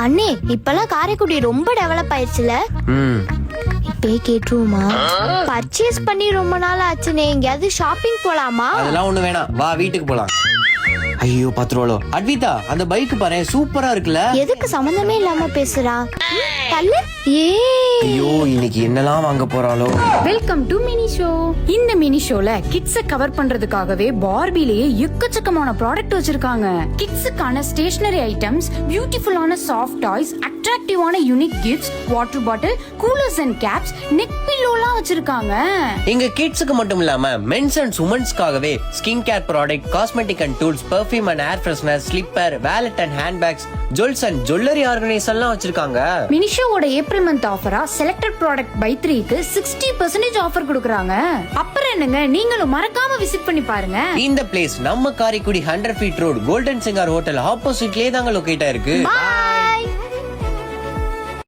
அண்ணே இப்பெல்லாம் காரைக்குடி ரொம்ப டெவலப் ஆயிடுச்சுல. இப்பயே கேட்டுருவோமா? பர்ச்சேஸ் பண்ணி ரொம்ப நாள் ஆச்சுனே. எங்கயாவது ஷாப்பிங் போலாமா? அதெல்லாம் ஒண்ணு வேணாம், வா வீட்டுக்கு போலாம். ஐயோ 10 ரூபாலோ. அட்விதா அந்த பைக் பாரு, சூப்பரா இருக்குல்ல. எதுக்கு சம்பந்தமே இல்லாம பேசுறா? தள்ளு. ஐயோ இன்னைக்கு என்னலாம் வாங்க போறாளோ. Welcome to mini show. இந்த மினி ஷோல கிட்ஸ கவர் பண்றதுக்காகவே பார்பிலேயே எக்கச்சக்கமான ப்ராடக்ட் வச்சிருக்காங்க. கிட்ஸுக்கான ஸ்டேஷனரி ஐட்டம்ஸ், பியூட்டிஃபுல்லான சாஃப்ட் டாய்ஸ், அட்ராக்டிவான unique gifts, water bottle, coolers and caps, neck பில்லோலாம் வச்சிருக்காங்க. எங்க கிட்ஸுக்கு மட்டும் இல்லாம மென்ஸ் அண்ட் உமன்ஸ்க்காகவே skin care product, cosmetic and tools, perfume and air freshener, slipper, wallet and handbags, jewels and jewellery ஆர்கனைசேஷன்லாம் வச்சிருக்காங்க. மினி ஷோவோட ஏப்ரல் மந்த் ஆஃபரா செலக்டட் ப்ராடக்ட் பை 3க்கு 60% ஆஃபர் கொடுக்கறாங்க. அப்புறம் என்னங்க, நீங்களும் மறக்காம விசிட் பண்ணி பாருங்க. இந்த பிளேஸ் நம்ம Karaikudi 100 feet road golden Singar hotel ஆப்போசிட்லயே தாங்க லொகேட் ஆயிருக்கு. Bye.